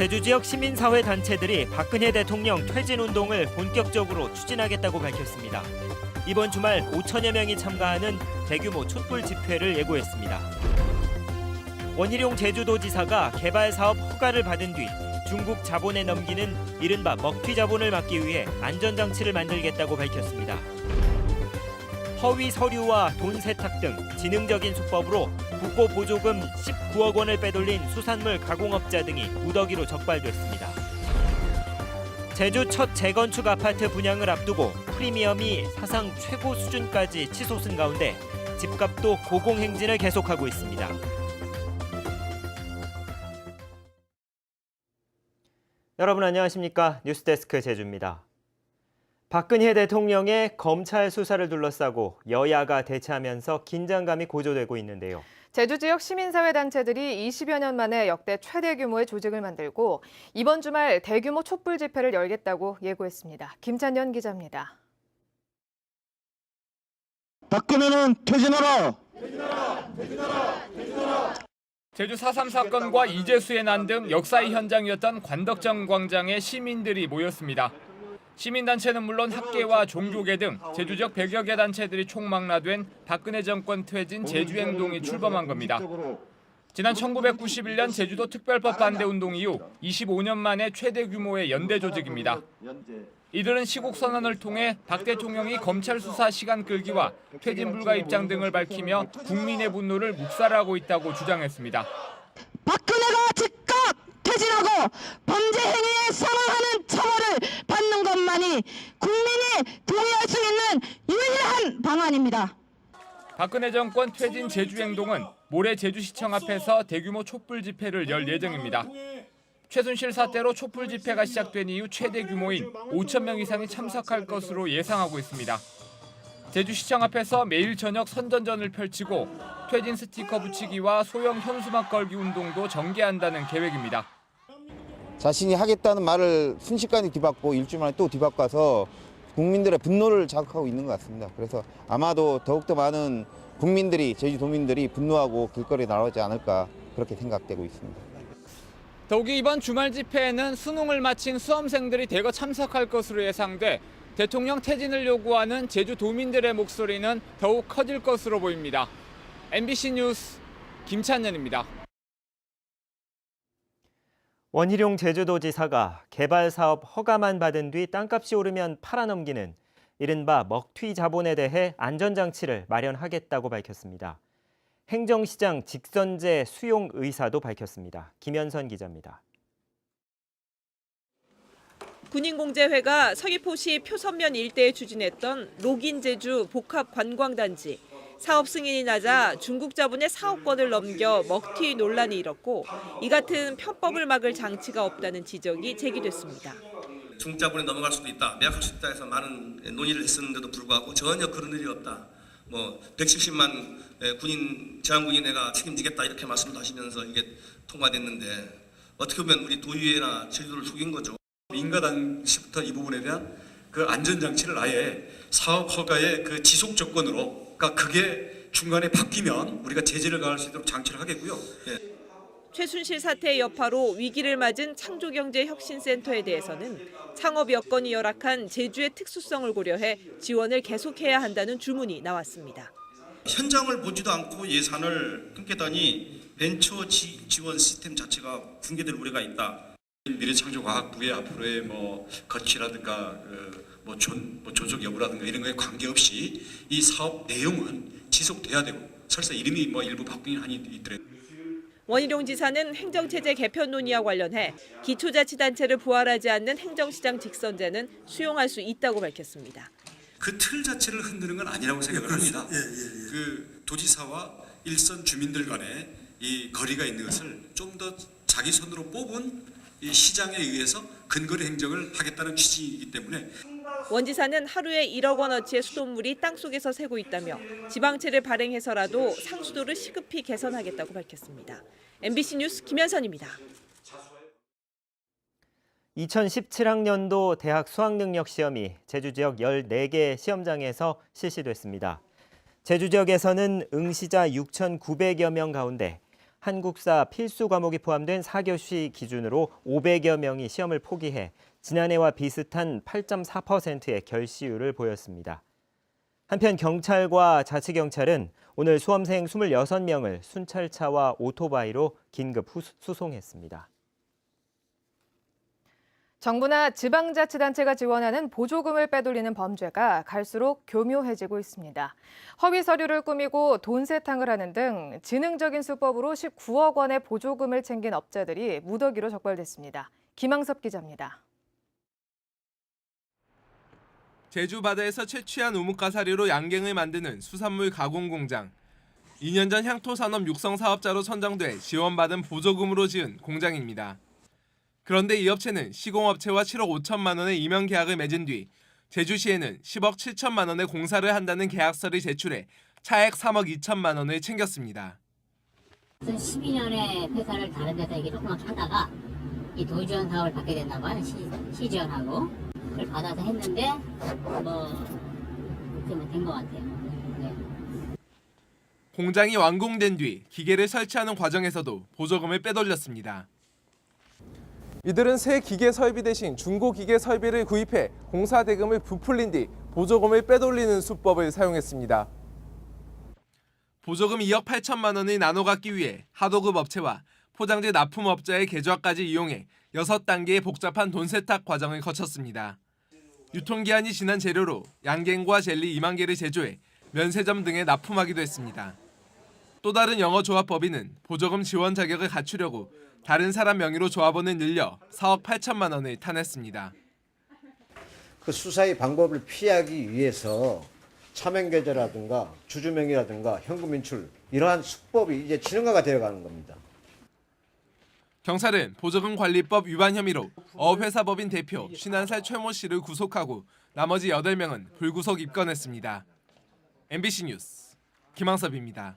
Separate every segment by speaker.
Speaker 1: 제주 지역 시민사회 단체들이 박근혜 대통령 퇴진 운동을 본격적으로 추진하겠다고 밝혔습니다. 이번 주말 5천여 명이 참가하는 대규모 촛불 집회를 예고했습니다. 원희룡 제주도지사가 개발 사업 허가를 받은 뒤 중국 자본에 넘기는 이른바 먹튀 자본을 막기 위해 안전장치를 만들겠다고 밝혔습니다. 허위 서류와 돈 세탁 등 지능적인 수법으로 국고 보조금 19억 원을 빼돌린 수산물 가공업자 등이 무더기로 적발됐습니다. 제주 첫 재건축 아파트 분양을 앞두고 프리미엄이 사상 최고 수준까지 치솟은 가운데 집값도 고공행진을 계속하고 있습니다. 여러분 안녕하십니까? 뉴스데스크 제주입니다. 박근혜 대통령의 검찰 수사를 둘러싸고 여야가 대치하면서 긴장감이 고조되고 있는데요.
Speaker 2: 제주 지역 시민사회 단체들이 20여 년 만에 역대 최대 규모의 조직을 만들고 이번 주말 대규모 촛불 집회를 열겠다고 예고했습니다. 김찬현 기자입니다.
Speaker 3: 박근혜는 퇴진하라!
Speaker 4: 퇴진하라! 퇴진하라! 퇴진하라! 제주 4.3 사건과 이재수의 난 등 역사의 현장이었던 관덕정 광장에 시민들이 모였습니다. 시민단체는 물론 학계와 종교계 등 제주 지역 100여 개 단체들이 총망라된 박근혜 정권 퇴진 제주행동이 출범한 겁니다. 지난 1991년 제주도 특별법 반대 운동 이후 25년 만에 최대 규모의 연대 조직입니다. 이들은 시국 선언을 통해 박 대통령이 검찰 수사 시간 끌기와 퇴진 불가 입장 등을 밝히며 국민의 분노를 묵살하고 있다고 주장했습니다.
Speaker 5: 박근혜가 즉각 퇴진하고 범죄 행위에 상응하는 처벌을 받는 것만이 국민이 동의할 수 있는 유일한 방안입니다.
Speaker 4: 박근혜 정권 퇴진 제주행동은 모레 제주시청 앞에서 대규모 촛불 집회를 열 예정입니다. 최순실 사태로 촛불 집회가 시작된 이후 최대 규모인 5천 명 이상이 참석할 것으로 예상하고 있습니다. 제주시청 앞에서 매일 저녁 선전전을 펼치고 퇴진 스티커 붙이기와 소형 현수막 걸기 운동도 전개한다는 계획입니다.
Speaker 3: 자신이 하겠다는 말을 순식간에 뒤바꾸고 일주일 만에 또 뒤바꿔서 국민들의 분노를 자극하고 있는 것 같습니다. 그래서 아마도 더욱더 많은 국민들이, 제주도민들이 분노하고 길거리에 나오지 않을까 그렇게 생각되고 있습니다.
Speaker 4: 더욱이 이번 주말 집회에는 수능을 마친 수험생들이 대거 참석할 것으로 예상돼 대통령 퇴진을 요구하는 제주도민들의 목소리는 더욱 커질 것으로 보입니다. MBC 뉴스 김찬현입니다.
Speaker 1: 원희룡 제주도지사가 개발 사업 허가만 받은 뒤 땅값이 오르면 팔아넘기는 이른바 먹튀 자본에 대해 안전장치를 마련하겠다고 밝혔습니다. 행정시장 직선제 수용 의사도 밝혔습니다. 김현선 기자입니다.
Speaker 6: 군인공제회가 서귀포시 표선면 일대에 추진했던 록인제주 복합관광단지. 사업 승인이 낮아 중국 자본의 사업권을 넘겨 먹튀 논란이 일었고 이 같은 편법을 막을 장치가 없다는 지적이 제기됐습니다.
Speaker 7: 중국 자본에 넘어갈 수도 있다, 매각할 수 있다 해서 많은 논의를 했었는데도 불구하고 전혀 그런 일이 없다. 170만 군인, 제한군인 내가 책임지겠다 이렇게 말씀도 하시면서 이게 통과됐는데 어떻게 보면 우리 도의회나 제주도를 속인 거죠.
Speaker 8: 민가 당시부터 이 부분에 대한 그 안전장치를 아예 사업 허가의 그 지속 조건으로, 그러니까 그게 중간에 바뀌면 우리가 제재를 가할 수 있도록 장치를 하겠고요. 예.
Speaker 6: 최순실 사태의 여파로 위기를 맞은 창조경제혁신센터에 대해서는 창업 여건이 열악한 제주의 특수성을 고려해 지원을 계속해야 한다는 주문이 나왔습니다.
Speaker 7: 현장을 보지도 않고 예산을 끊겠다니 벤처 지원 시스템 자체가 붕괴될 우려가 있다.
Speaker 8: 미래창조과학부의 앞으로의 거치라든가 존속 여부라든가 이런 거에 관계없이 이 사업 내용은 지속돼야 되고 설사 이름이 일부 바뀌긴 하니 있더라도.
Speaker 6: 원희룡 지사는 행정체제 개편 논의와 관련해 기초자치단체를 부활하지 않는 행정시장 직선제는 수용할 수 있다고 밝혔습니다.
Speaker 8: 그 틀 자체를 흔드는 건 아니라고 생각을 합니다. 그 도지사와 일선 주민들 간에 이 거리가 있는 것을 좀 더 자기 손으로 뽑은 이 시장에 의해서 근거리 행정을 하겠다는 취지이기 때문에.
Speaker 6: 원 지사는 하루에 1억 원어치의 수돗물이 땅속에서 새고 있다며 지방채를 발행해서라도 상수도를 시급히 개선하겠다고 밝혔습니다. MBC 뉴스 김현선입니다.
Speaker 1: 2017학년도 대학 수학능력 시험이 제주 지역 14개 시험장에서 실시됐습니다. 제주 지역에서는 응시자 6,900여 명 가운데 한국사 필수 과목이 포함된 4교시 기준으로 500여 명이 시험을 포기해 지난해와 비슷한 8.4%의 결시율을 보였습니다. 한편 경찰과 자치경찰은 오늘 수험생 26명을 순찰차와 오토바이로 긴급 수송했습니다.
Speaker 2: 정부나 지방자치단체가 지원하는 보조금을 빼돌리는 범죄가 갈수록 교묘해지고 있습니다. 허위 서류를 꾸미고 돈세탕을 하는 등 지능적인 수법으로 19억 원의 보조금을 챙긴 업자들이 무더기로 적발됐습니다. 김항섭 기자입니다.
Speaker 9: 제주 바다에서 채취한 우뭇가 사료로 양갱을 만드는 수산물 가공 공장. 2년 전 향토산업 육성 사업자로 선정돼 지원받은 보조금으로 지은 공장입니다. 그런데 이 업체는 시공업체와 7억 5천만 원의 임용 계약을 맺은 뒤 제주시에는 10억 7천만 원의 공사를 한다는 계약서를 제출해 차액 3억 2천만 원을 챙겼습니다.
Speaker 10: 12년에 회사를 다른 데서 이게 조금만 하다가 이 도지원 사업을 받게 됐나 봐요. 시지원하고 그걸 받아서 했는데 좀 된 것 같아요. 네.
Speaker 9: 공장이 완공된 뒤 기계를 설치하는 과정에서도 보조금을 빼돌렸습니다. 이들은 새 기계 설비 대신 중고 기계 설비를 구입해 공사 대금을 부풀린 뒤 보조금을 빼돌리는 수법을 사용했습니다. 보조금 2억 8천만 원을 나눠 갖기 위해 하도급 업체와 포장재 납품업자의 계좌까지 이용해 6단계의 복잡한 돈 세탁 과정을 거쳤습니다. 유통기한이 지난 재료로 양갱과 젤리 2만 개를 제조해 면세점 등에 납품하기도 했습니다. 또 다른 영어 조합법인은 보조금 지원 자격을 갖추려고 다른 사람 명의로 조합원을 늘려 4억 8천만 원을 타냈습니다.
Speaker 11: 그 수사의 방법을 피하기 위해서 차명계좌라든가 주주명의라든가 현금 인출 이러한 수법이 이제 진흥화가 되어가는 겁니다.
Speaker 9: 경찰은 보조금관리법 위반 혐의로 어회사법인 대표 51살 최모 씨를 구속하고 나머지 8명은 불구속 입건했습니다. MBC 뉴스 김항섭입니다.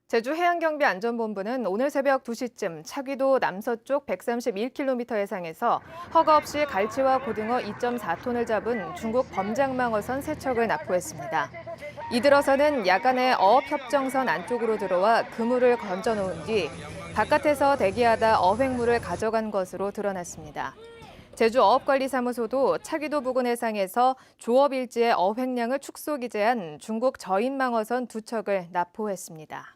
Speaker 2: 제주해양경비안전본부는 오늘 새벽 2시쯤 차귀도 남서쪽 131km 해상에서 허가 없이 갈치와 고등어 2.4톤을 잡은 중국 범장망어선 3척을 납포했습니다. 이들어서는 야간에 어업협정선 안쪽으로 들어와 그물을 건져놓은 뒤 바깥에서 대기하다 어획물을 가져간 것으로 드러났습니다. 제주어업관리사무소도 차귀도 부근 해상에서 조업일지의 어획량을 축소 기재한 중국 저인망어선 2척을 납포했습니다.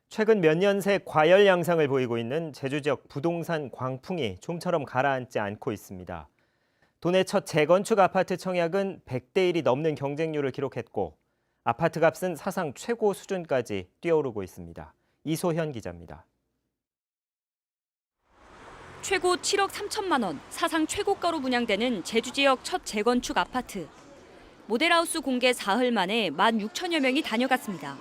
Speaker 1: 최근 몇 년 새 과열 양상을 보이고 있는 제주 지역 부동산 광풍이 좀처럼 가라앉지 않고 있습니다. 도내 첫 재건축 아파트 청약은 100대 1이 넘는 경쟁률을 기록했고 아파트 값은 사상 최고 수준까지 뛰어오르고 있습니다. 이소현 기자입니다.
Speaker 12: 최고 7억 3천만 원, 사상 최고가로 분양되는 제주 지역 첫 재건축 아파트. 모델하우스 공개 사흘 만에 16,000여 명이 다녀갔습니다.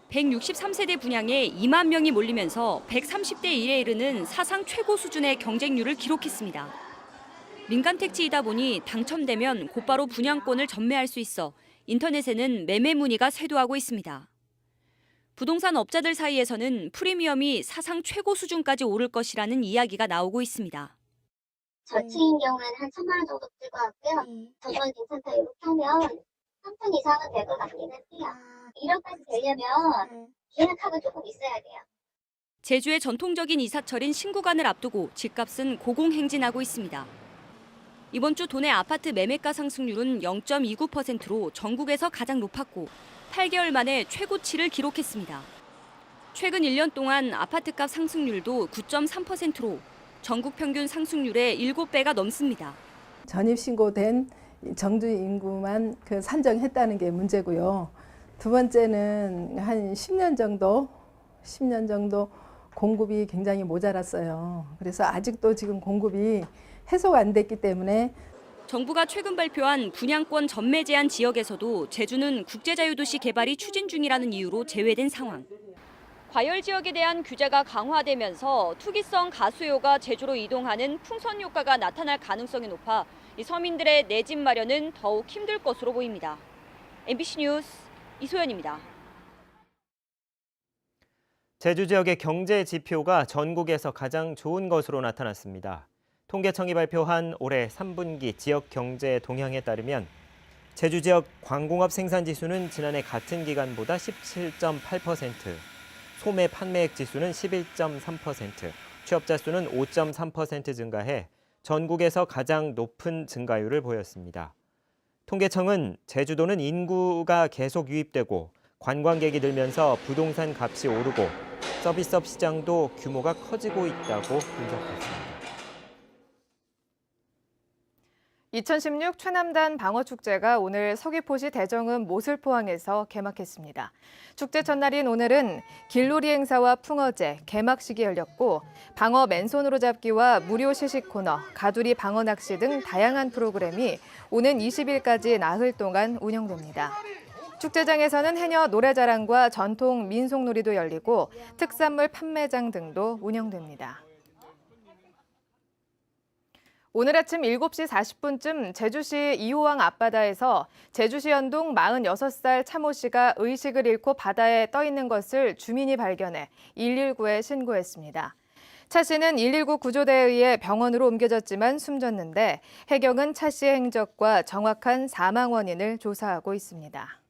Speaker 12: 163세대 분양에 2만 명이 몰리면서 130대 1에 이르는 사상 최고 수준의 경쟁률을 기록했습니다. 민간 택지이다 보니 당첨되면 곧바로 분양권을 전매할 수 있어 인터넷에는 매매 문의가 쇄도하고 있습니다. 부동산 업자들 사이에서는 프리미엄이 사상 최고 수준까지 오를 것이라는 이야기가 나오고 있습니다.
Speaker 13: 저층인 경우에는 한 1,000만 원 정도 들 것 같고요. 정말 괜찮다 이렇게 하면 3천 이상은 될 것 같기는 해요. 1억까지 되려면 계약하고 조금 있어야 돼요.
Speaker 12: 제주의 전통적인 이사철인 신구간을 앞두고 집값은 고공행진하고 있습니다. 이번 주 도내 아파트 매매가 상승률은 0.29%로 전국에서 가장 높았고 8개월 만에 최고치를 기록했습니다. 최근 1년 동안 아파트값 상승률도 9.3%로 전국 평균 상승률의 7배가 넘습니다.
Speaker 14: 전입신고된 정주 인구만 산정했다는 게 문제고요. 두 번째는 한 10년 정도 공급이 굉장히 모자랐어요. 그래서 아직도 지금 공급이 해소가 안 됐기 때문에
Speaker 12: 정부가 최근 발표한 분양권 전매 제한 지역에서도 제주는 국제자유도시 개발이 추진 중이라는 이유로 제외된 상황. 과열 지역에 대한 규제가 강화되면서 투기성 가수요가 제주로 이동하는 풍선 효과가 나타날 가능성이 높아 이 서민들의 내 집 마련은 더욱 힘들 것으로 보입니다. MBC 뉴스 이소연입니다.
Speaker 1: 제주 지역의 경제 지표가 전국에서 가장 좋은 것으로 나타났습니다. 통계청이 발표한 올해 3분기 지역 경제 동향에 따르면 제주 지역 광공업 생산 지수는 지난해 같은 기간보다 17.8%, 소매 판매액 지수는 11.3%, 취업자 수는 5.3% 증가해 전국에서 가장 높은 증가율을 보였습니다. 통계청은 제주도는 인구가 계속 유입되고 관광객이 늘면서 부동산 값이 오르고 서비스업 시장도 규모가 커지고 있다고 분석했습니다.
Speaker 2: 2016 최남단 방어축제가 오늘 서귀포시 대정읍 모슬포항에서 개막했습니다. 축제 첫날인 오늘은 길놀이 행사와 풍어제, 개막식이 열렸고 방어 맨손으로 잡기와 무료 시식 코너, 가두리 방어 낚시 등 다양한 프로그램이 오는 20일까지 나흘 동안 운영됩니다. 축제장에서는 해녀 노래자랑과 전통 민속놀이도 열리고 특산물 판매장 등도 운영됩니다. 오늘 아침 7시 40분쯤 제주시 2호항 앞바다에서 제주시 연동 46살 차모 씨가 의식을 잃고 바다에 떠 있는 것을 주민이 발견해 119에 신고했습니다. 차 씨는 119 구조대에 의해 병원으로 옮겨졌지만 숨졌는데 해경은 차 씨의 행적과 정확한 사망 원인을 조사하고 있습니다.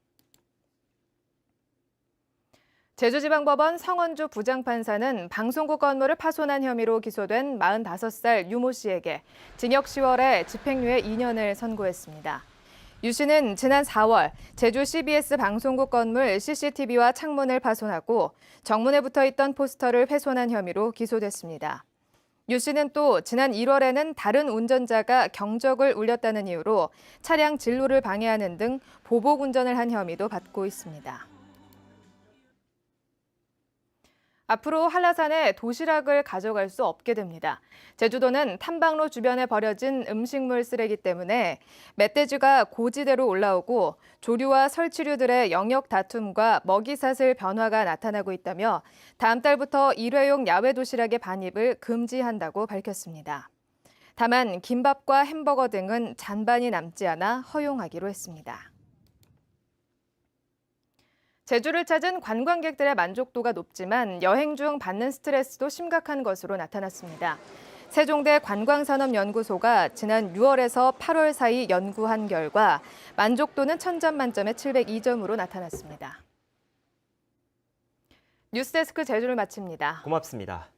Speaker 2: 제주지방법원 성원주 부장판사는 방송국 건물을 파손한 혐의로 기소된 45살 유모 씨에게 징역 10월에 집행유예 2년을 선고했습니다. 유 씨는 지난 4월 제주 CBS 방송국 건물 CCTV와 창문을 파손하고 정문에 붙어있던 포스터를 훼손한 혐의로 기소됐습니다. 유 씨는 또 지난 1월에는 다른 운전자가 경적을 울렸다는 이유로 차량 진로를 방해하는 등 보복 운전을 한 혐의도 받고 있습니다. 앞으로 한라산에 도시락을 가져갈 수 없게 됩니다. 제주도는 탐방로 주변에 버려진 음식물 쓰레기 때문에 멧돼지가 고지대로 올라오고 조류와 설치류들의 영역 다툼과 먹이사슬 변화가 나타나고 있다며 다음 달부터 일회용 야외 도시락의 반입을 금지한다고 밝혔습니다. 다만 김밥과 햄버거 등은 잔반이 남지 않아 허용하기로 했습니다. 제주를 찾은 관광객들의 만족도가 높지만 여행 중 받는 스트레스도 심각한 것으로 나타났습니다. 세종대 관광산업연구소가 지난 6월에서 8월 사이 연구한 결과 만족도는 1000점 만점에 702점으로 나타났습니다. 뉴스데스크 제주를 마칩니다.
Speaker 1: 고맙습니다.